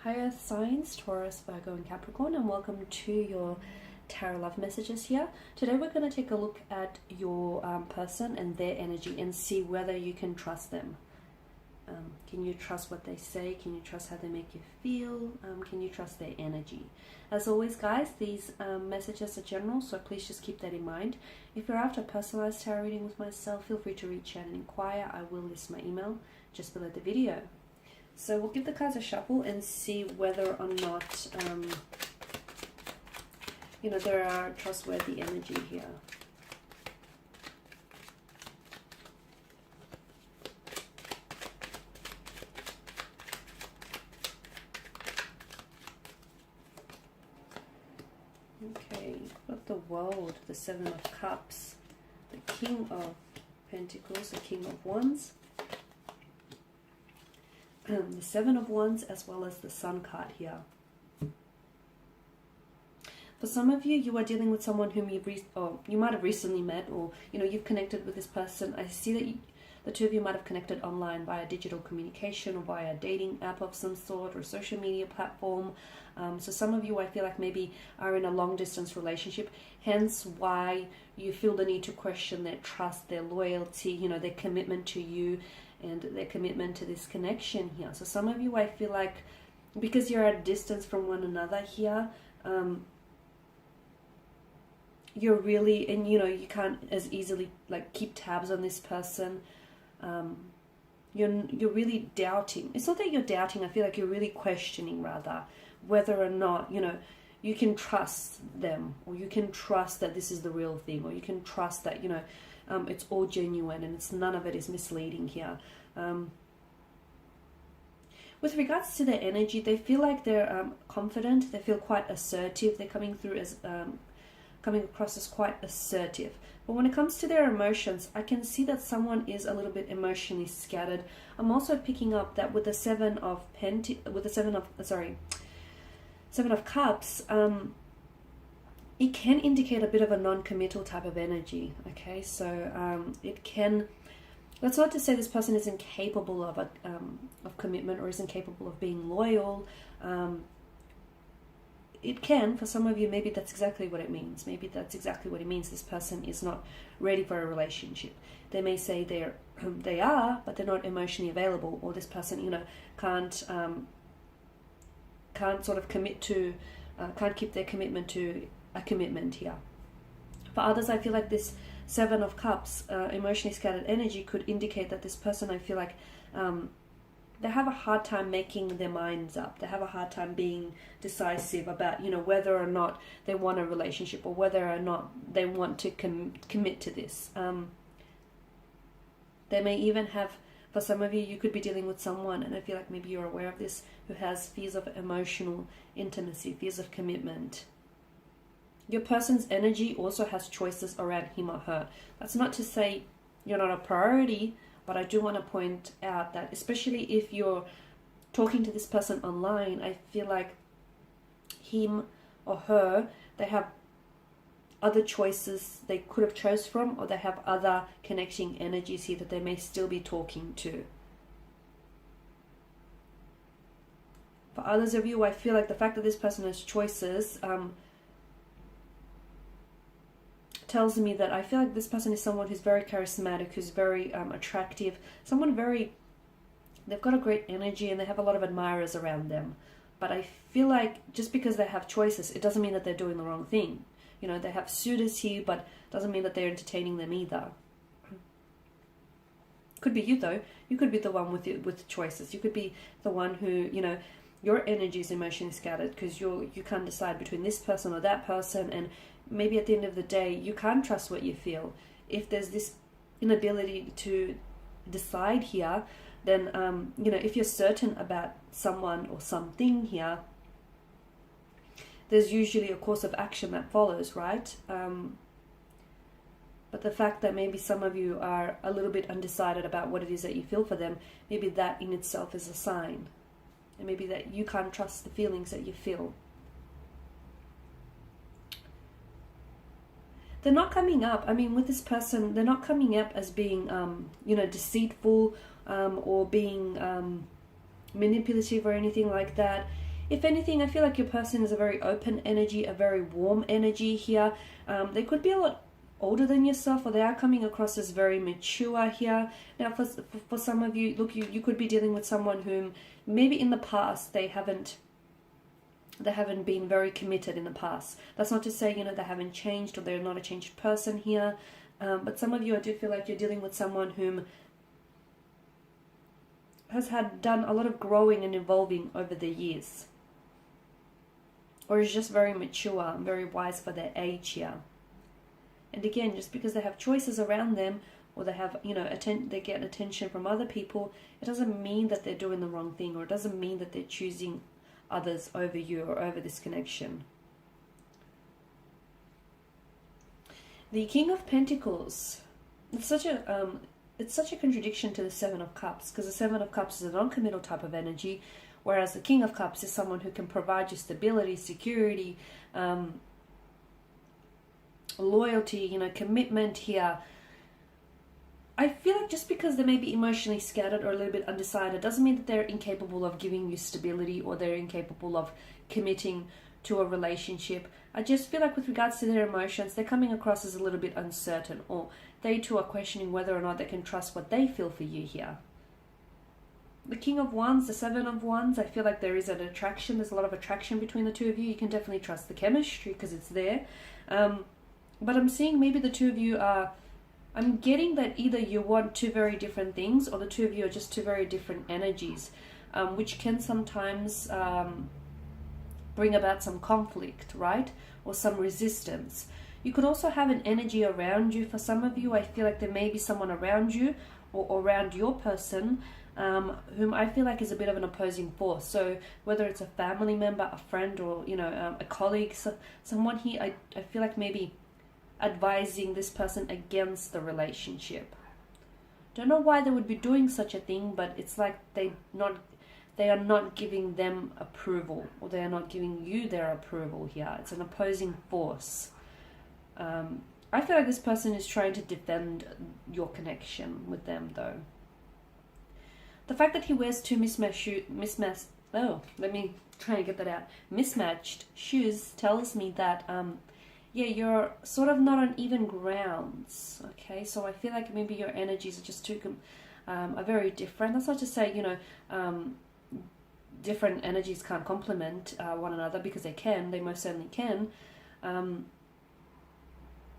Hi Earth signs, Taurus, Virgo and Capricorn, and welcome to your tarot love messages here. Today we're going to take a look at your person and their energy and see whether you can trust them. Can you trust what they say? Can you trust how they make you feel? Can you trust their energy? As always guys, these messages are general, so please just keep that in mind. If you're after a personalized tarot reading with myself, feel free to reach out and inquire. I will list my email just below the video. So we'll give the cards a shuffle and see whether or not, there are trustworthy energy here. Okay, got the World, the Seven of Cups, the King of Pentacles, the King of Wands. The Seven of Wands, as well as the Sun card here. For some of you, you are dealing with someone whom you might have recently met, or you've connected with this person. I see that the two of you might have connected online via digital communication or via a dating app of some sort or social media platform. So some of you, I feel like, maybe are in a long distance relationship, hence why you feel the need to question their trust, their loyalty, their commitment to you, and their commitment to this connection here. So some of you, I feel like, because you're at a distance from one another here, you're really, and you can't as easily keep tabs on this person. You're really doubting. It's not that you're doubting, I feel like you're really questioning rather whether or not you can trust them, or you can trust that this is the real thing, or you can trust that it's all genuine and none of it is misleading here. With regards to their energy, they feel like they're confident. They feel quite assertive. They're coming across as quite assertive. But when it comes to their emotions, I can see that someone is a little bit emotionally scattered. I'm also picking up that with the Seven of Cups, it can indicate a bit of a non-committal type of energy. Okay, so it can. That's not to say this person is incapable of commitment or isn't capable of being loyal. It can, for some of you, maybe that's exactly what it means. Maybe that's exactly what it means. This person is not ready for a relationship. They may say they are, but they're not emotionally available, or this person, can't sort of commit to, can't keep their commitment to a commitment here. For others, I feel like this Seven of Cups, emotionally scattered energy, could indicate that this person, I feel like, they have a hard time making their minds up. They have a hard time being decisive about, whether or not they want a relationship, or whether or not they want to commit to this. They may even have, for some of you, you could be dealing with someone, and I feel like maybe you're aware of this, who has fears of emotional intimacy, fears of commitment. Your person's energy also has choices around him or her. That's not to say you're not a priority, but I do want to point out that, especially if you're talking to this person online, I feel like him or her, they have other choices they could have chose from, or they have other connecting energies here that they may still be talking to. For others of you, I feel like the fact that this person has choices tells me that I feel like this person is someone who's very charismatic, who's very attractive, they've got a great energy and they have a lot of admirers around them. But I feel like just because they have choices, it doesn't mean that they're doing the wrong thing. They have suitors here, but doesn't mean that they're entertaining them either. Could be you though. You could be the one with choices. You could be the one who, your energy is emotionally scattered because you can't decide between this person or that person, and maybe at the end of the day, you can't trust what you feel. If there's this inability to decide here, then, if you're certain about someone or something here, there's usually a course of action that follows, right? But the fact that maybe some of you are a little bit undecided about what it is that you feel for them, maybe that in itself is a sign. And maybe that you can't trust the feelings that you feel. They're not coming up, with this person, they're not coming up as being, deceitful or being manipulative or anything like that. If anything, I feel like your person is a very open energy, a very warm energy here. They could be a lot older than yourself, or they are coming across as very mature here. Now, for some of you, look, you could be dealing with someone whom maybe in the past they haven't been very committed in the past. That's not to say, you know, they haven't changed or they're not a changed person here. But some of you, I do feel like you're dealing with someone whom has done a lot of growing and evolving over the years, or is just very mature and very wise for their age here. And again, just because they have choices around them, or they have, you know, they get attention from other people, it doesn't mean that they're doing the wrong thing, or it doesn't mean that they're choosing others over you or over this connection. The King of Pentacles. It's such a contradiction to the Seven of Cups, because the Seven of Cups is a non-committal type of energy, whereas the King of Cups is someone who can provide you stability, security, loyalty, you know, commitment here. I feel like just because they may be emotionally scattered or a little bit undecided doesn't mean that they're incapable of giving you stability, or they're incapable of committing to a relationship. I just feel like with regards to their emotions, they're coming across as a little bit uncertain, or they too are questioning whether or not they can trust what they feel for you here. The King of Wands, the Seven of Wands, I feel like there is an attraction. There's a lot of attraction between the two of you. You can definitely trust the chemistry because it's there. But I'm seeing maybe the two of you are, I'm getting that either you want two very different things, or the two of you are just two very different energies, which can sometimes bring about some conflict, right? Or some resistance. You could also have an energy around you. For some of you, I feel like there may be someone around you or around your person whom I feel like is a bit of an opposing force. So whether it's a family member, a friend, or, you know, a colleague, someone here, I feel like maybe advising this person against the relationship. Don't know why they would be doing such a thing, but it's like they are not giving them approval, or they are not giving you their approval here. It's an opposing force. I feel like this person is trying to defend your connection with them, though. The fact that he wears two mismatched shoes tells me that yeah, you're sort of not on even grounds. Okay, so I feel like maybe your energies are just are very different. That's not to say, you know, different energies can't complement one another, because they most certainly can.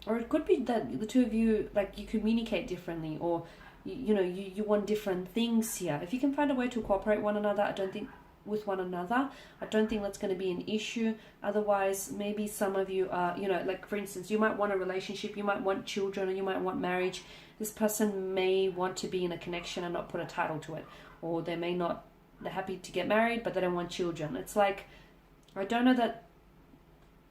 Or it could be that the two of you, like, you communicate differently, or you want different things here. If you can find a way to cooperate with one another, I don't think that's going to be an issue. Otherwise, maybe some of you are, you know, like, for instance, you might want a relationship, you might want children, or you might want marriage. This person may want to be in a connection and not put a title to it, or they're happy to get married, but they don't want children. It's like, I don't know that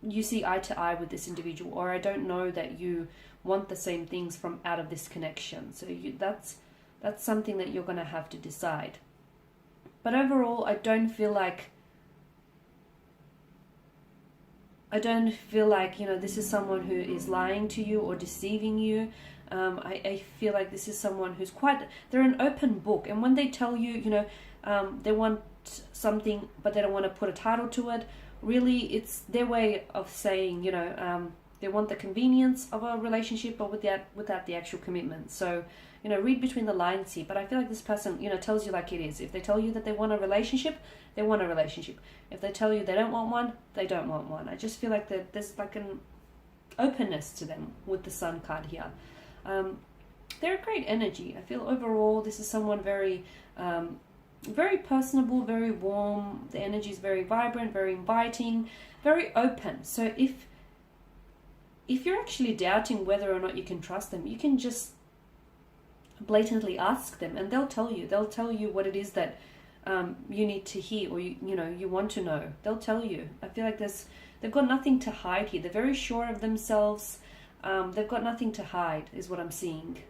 you see eye to eye with this individual, or I don't know that you want the same things from out of this connection. So that's something that you're going to have to decide. But overall, I don't feel like, you know, this is someone who is lying to you or deceiving you. I feel like this is someone who's they're an open book, and when they tell you, you know, they want something but they don't want to put a title to it, really it's their way of saying, you know, they want the convenience of a relationship, but without the actual commitment. So, you know, read between the lines here. But I feel like this person, you know, tells you like it is. If they tell you that they want a relationship, they want a relationship. If they tell you they don't want one, they don't want one. I just feel like there's like an openness to them with the Sun card here. They're a great energy. I feel overall this is someone very very personable, very warm. The energy is very vibrant, very inviting, very open. So if you're actually doubting whether or not you can trust them, you can just blatantly ask them, and they'll tell you. They'll tell you what it is that you need to hear, or you want to know. They'll tell you. I feel like they've got nothing to hide here. They're very sure of themselves. They've got nothing to hide, is what I'm seeing.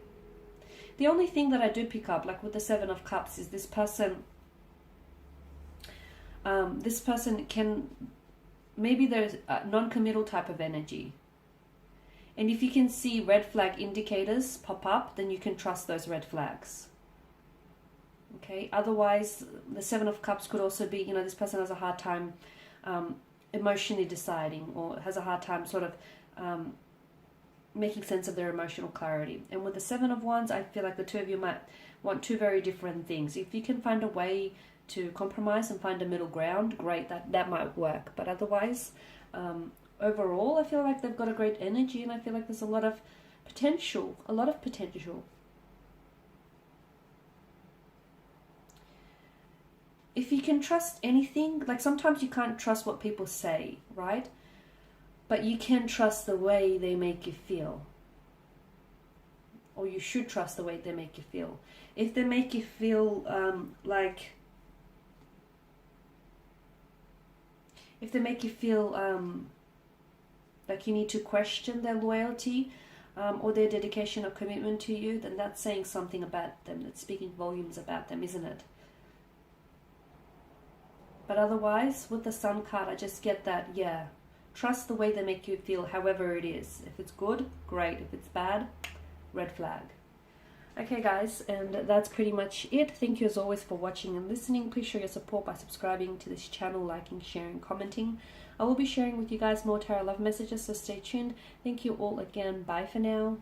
The only thing that I do pick up, like with the Seven of Cups, is this person can, maybe there's a non-committal type of energy. And if you can see red flag indicators pop up, then you can trust those red flags. Okay, otherwise the Seven of Cups could also be, this person has a hard time emotionally deciding, or has a hard time sort of making sense of their emotional clarity. And with the Seven of Wands, I feel like the two of you might want two very different things. If you can find a way to compromise and find a middle ground, great, that might work. But otherwise, overall, I feel like they've got a great energy, and I feel like there's a lot of potential, If you can trust anything, like sometimes you can't trust what people say, right? But you can trust the way they make you feel. Or you should trust the way they make you feel. If they make you feel like you need to question their loyalty or their dedication or commitment to you, then that's saying something about them. That's speaking volumes about them, isn't it? But otherwise, with the Sun card, I just get that, yeah, trust the way they make you feel, however it is. If it's good, great. If it's bad, red flag. Okay, guys, and that's pretty much it. Thank you as always for watching and listening. Please show your support by subscribing to this channel, liking, sharing, commenting. I will be sharing with you guys more tarot love messages, so stay tuned. Thank you all again. Bye for now.